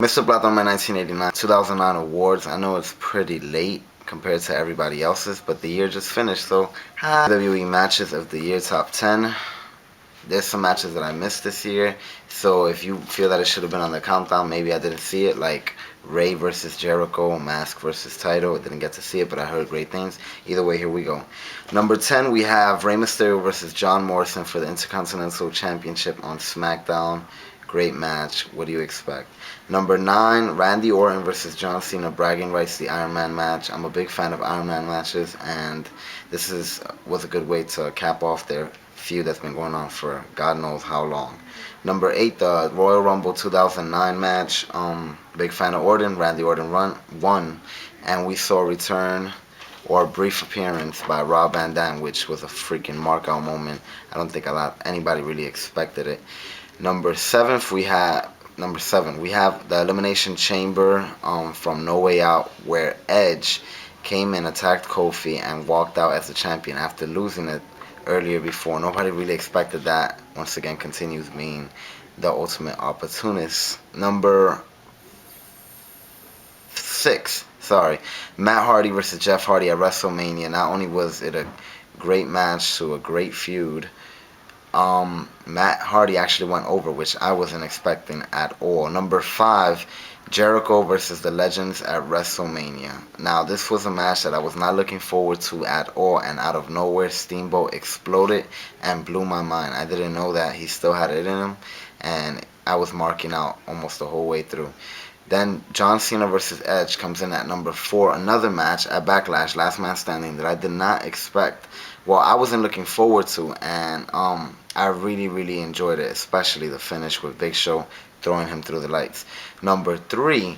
Mr. Black on my 1989 2009 awards. I know it's pretty late compared to everybody else's, but the year just finished, so WWE matches of the year top 10. There's some matches that I missed this year, so if you feel that it should have been on the countdown, maybe I didn't see it, like Ray versus Jericho, Mask versus Title. I didn't get to see it, but I heard great things. Either way, here we go. Number 10, we have Rey Mysterio versus John Morrison for the Intercontinental Championship on SmackDown. Great match. What do you expect? Number 9, Randy Orton versus John Cena, bragging rights, the Iron Man match. I'm a big fan of Iron Man matches, and this was a good way to cap off their feud that's been going on for God knows how long. Number 8, the Royal Rumble 2009 match. Big fan of Orton. Randy Orton won, and we saw a return or a brief appearance by Rob Van Dam, which was a freaking mark-out moment. I don't think anybody really expected it. Number 7, we have the Elimination Chamber from No Way Out, where Edge came in, attacked Kofi, and walked out as the champion after losing it earlier before. Nobody really expected that. Once again, continues being the ultimate opportunist. Number 6, Matt Hardy versus Jeff Hardy at WrestleMania. Not only was it a great match to a great feud, Matt Hardy actually went over, which I wasn't expecting at all. Number 5, Jericho versus the Legends at WrestleMania. Now, this was a match that I was not looking forward to at all, and out of nowhere, Steamboat exploded and blew my mind. I didn't know that he still had it in him, and I was marking out almost the whole way through. Then John Cena versus Edge comes in at number 4, another match at Backlash, Last Man Standing, that I did not expect. Well, I wasn't looking forward to, and I really, really enjoyed it, especially the finish with Big Show throwing him through the lights. Number 3,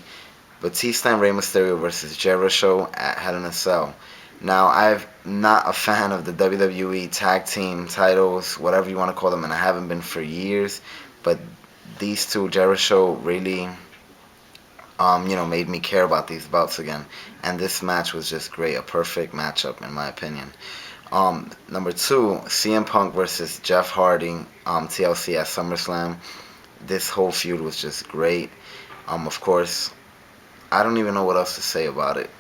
Batista and Rey Mysterio versus Jericho at Hell in a Cell. Now, I'm not a fan of the WWE tag team titles, whatever you want to call them, and I haven't been for years, but these two, Jericho, really made me care about these belts again. And this match was just great, a perfect matchup in my opinion. Number 2, CM Punk versus Jeff Hardy, TLC at SummerSlam. This whole feud was just great. Of course, I don't even know what else to say about it.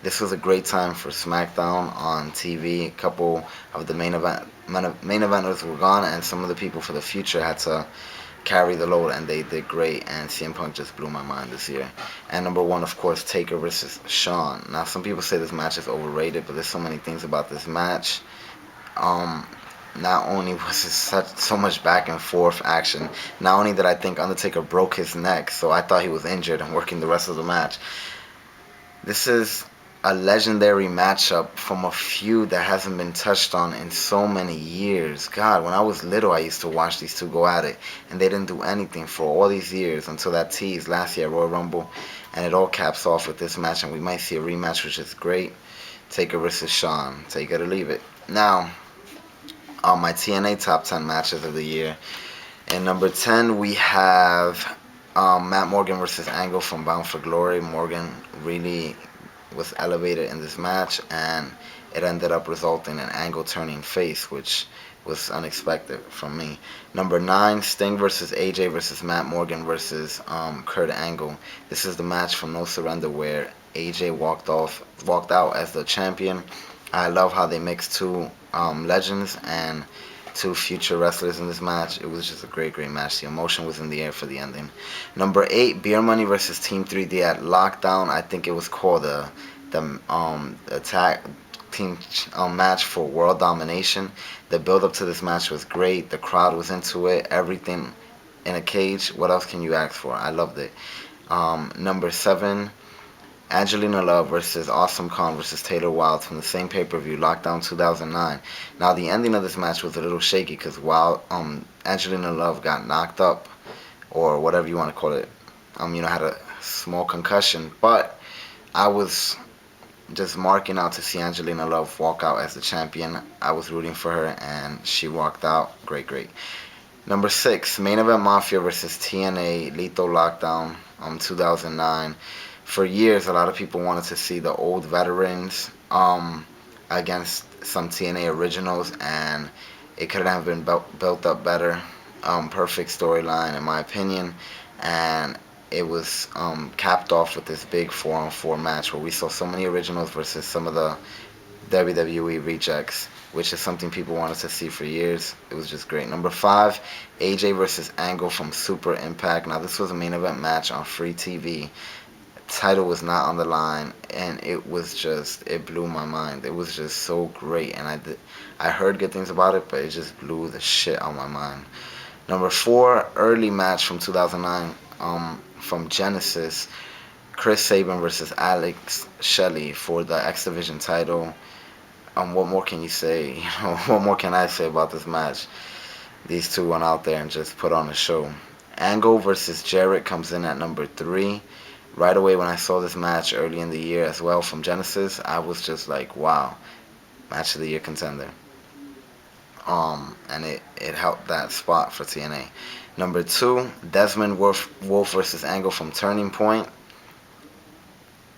This was a great time for SmackDown on TV. A couple of the main eventers were gone, and some of the people for the future had to carry the load, and they did great, and CM Punk just blew my mind this year. And number 1, of course, Taker versus Shawn. Now, some people say this match is overrated, but there's so many things about this match. Not only was it so much back and forth action, not only did I think Undertaker broke his neck, so I thought he was injured and working the rest of the match. This is a legendary matchup from a feud that hasn't been touched on in so many years. God, when I was little, I used to watch these two go at it, and they didn't do anything for all these years until that tease last year at Royal Rumble, and it all caps off with this match, and we might see a rematch, which is great. Taker versus Shawn. Take it or leave it. Now, on my TNA top 10 matches of the year, in number 10, we have Matt Morgan versus Angle from Bound for Glory. Morgan really was elevated in this match, and it ended up resulting in Angle turning face, which was unexpected from me. Number 9, Sting versus AJ versus Matt Morgan versus Kurt Angle. This is the match from No Surrender where AJ walked out as the champion. I love how they mixed two legends and two future wrestlers in this match. It was just a great, great match. The emotion was in the air for the ending. Number 8, Beer Money versus Team 3D at Lockdown. I think it was called the tag team match for world domination. The build up to this match was great. The crowd was into it. Everything in a cage. What else can you ask for? I loved it. Number 7, Angelina Love versus Awesome Kong versus Taylor Wilde from the same pay-per-view, Lockdown 2009. Now, the ending of this match was a little shaky because while Angelina Love got knocked up, or whatever you want to call it, had a small concussion, but I was just marking out to see Angelina Love walk out as the champion. I was rooting for her, and she walked out. Great, great. Number 6, Main Event Mafia versus TNA Lethal Lockdown 2009. For years, a lot of people wanted to see the old veterans against some TNA originals, and it couldn't have been built up better. Perfect storyline, in my opinion. And it was capped off with this big 4-on-4 match where we saw so many originals versus some of the WWE rejects, which is something people wanted to see for years. It was just great. Number 5, AJ versus Angle from Super Impact. Now, this was a main event match on free TV. Title was not on the line, and it blew my mind. It was just so great, and I heard good things about it, but it just blew the shit out of my mind. Number 4, early match from 2009, from Genesis, Chris Sabin versus Alex Shelley for the X Division title. What more can you say? What more can I say about this match? These two went out there and just put on a show. Angle versus Jarrett comes in at number 3. Right away when I saw this match early in the year as well from Genesis, I was just like, wow, match of the year contender. And it helped that spot for TNA. Number 2, Desmond Wolf versus Angle from Turning Point.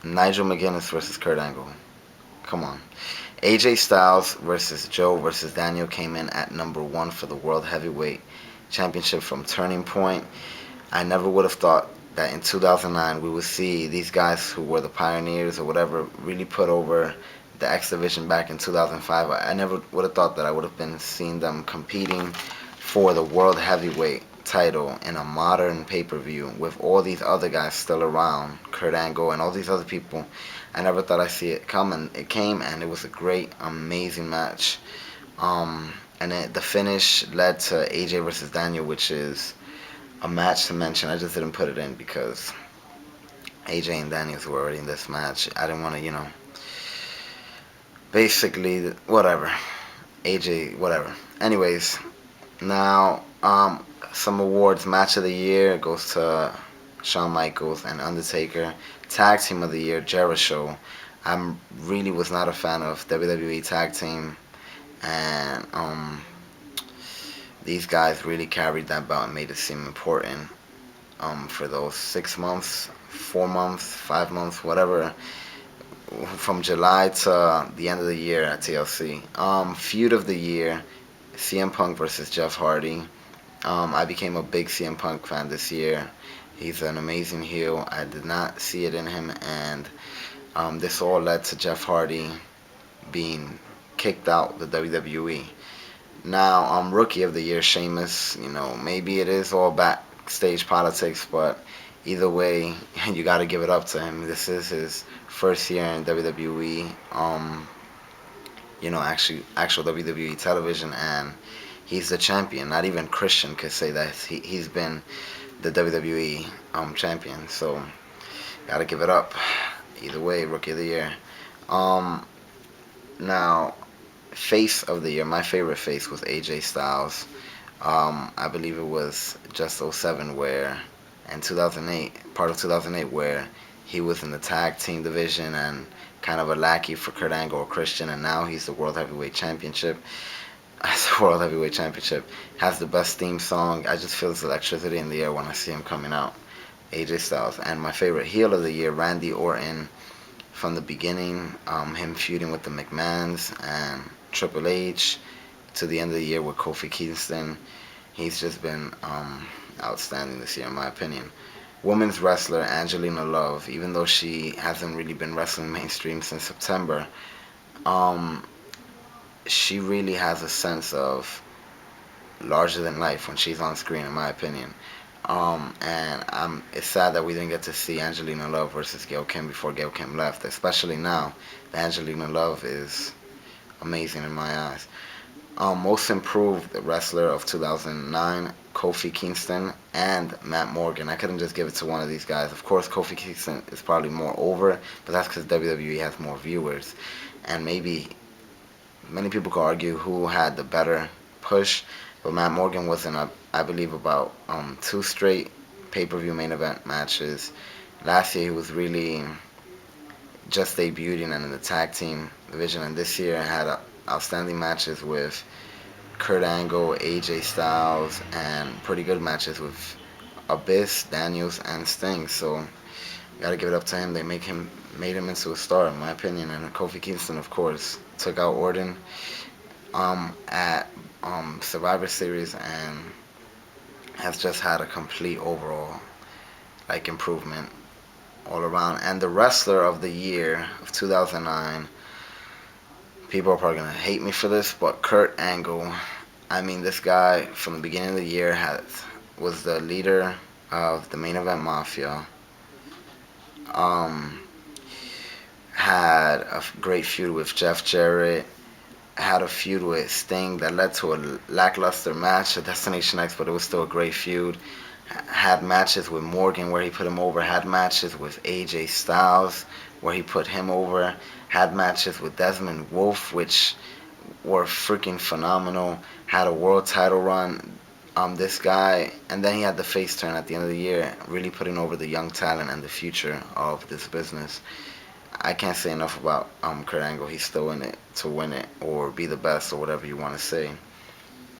Nigel McGuinness versus Kurt Angle. Come on. AJ Styles versus Joe versus Daniel came in at number 1 for the World Heavyweight Championship from Turning Point. I never would have thought that in 2009 we would see these guys who were the pioneers or whatever really put over the X Division back in 2005. I never would have thought that I would have been seeing them competing for the World Heavyweight title in a modern pay-per-view with all these other guys still around, Kurt Angle and all these other people. I never thought I'd see it come, and it came, and it was a great, amazing match. The finish led to AJ versus Daniel, which is a match to mention. I just didn't put it in because AJ and Daniels were already in this match. I didn't want to, basically, whatever. AJ, whatever. Anyways, now, some awards. Match of the year goes to Shawn Michaels and Undertaker. Tag Team of the Year, Jericho. I really was not a fan of WWE Tag Team, and these guys really carried that belt and made it seem important for those 6 months, 4 months, 5 months, whatever, from July to the end of the year at TLC. Feud of the Year, CM Punk versus Jeff Hardy. I became a big CM Punk fan this year. He's an amazing heel. I did not see it in him, and this all led to Jeff Hardy being kicked out the WWE. Now, Rookie of the Year, Sheamus. Maybe it is all backstage politics, but either way, you got to give it up to him. This is his first year in WWE. Actual WWE television, and he's the champion. Not even Christian could say that he's been the WWE champion. So, gotta give it up. Either way, Rookie of the Year. Now, Face of the Year. My favorite face was AJ Styles. I believe it was just '07 and 2008, part of 2008, where he was in the tag team division and kind of a lackey for Kurt Angle or Christian, and now he's the World Heavyweight Championship. World Heavyweight Championship. Has the best theme song. I just feel this electricity in the air when I see him coming out. AJ Styles. And my favorite heel of the year, Randy Orton. From the beginning, him feuding with the McMahons and Triple H to the end of the year with Kofi Kingston. He's just been outstanding this year, in my opinion. Women's wrestler Angelina Love, even though she hasn't really been wrestling mainstream since September, she really has a sense of larger than life when she's on screen, in my opinion. It's sad that we didn't get to see Angelina Love versus Gail Kim before Gail Kim left, especially now. Angelina Love is amazing in my eyes. Most improved wrestler of 2009, Kofi Kingston and Matt Morgan. I couldn't just give it to one of these guys. Of course, Kofi Kingston is probably more over, but that's because WWE has more viewers. And maybe many people could argue who had the better push, but Matt Morgan was in, I believe, about 2 straight pay-per-view main event matches. Last year, he was really just debuting and in the tag team division, and this year had outstanding matches with Kurt Angle, AJ Styles, and pretty good matches with Abyss, Daniels, and Sting. So, gotta give it up to him. They made him into a star, in my opinion. And Kofi Kingston, of course, took out Orton at Survivor Series and has just had a complete overall like improvement all around. And the wrestler of the year of 2009, people are probably gonna hate me for this, but Kurt Angle. I mean, this guy from the beginning of the year was the leader of the Main Event Mafia. Um, had a great feud with Jeff Jarrett. Had a feud with Sting that led to a lackluster match at Destination X, but it was still a great feud. Had matches with Morgan where he put him over. Had matches with AJ Styles where he put him over. Had matches with Desmond Wolfe, which were freaking phenomenal. Had a world title run. This guy, and then he had the face turn at the end of the year, really putting over the young talent and the future of this business. I can't say enough about Kurt Angle. He's still in it to win it or be the best or whatever you want to say.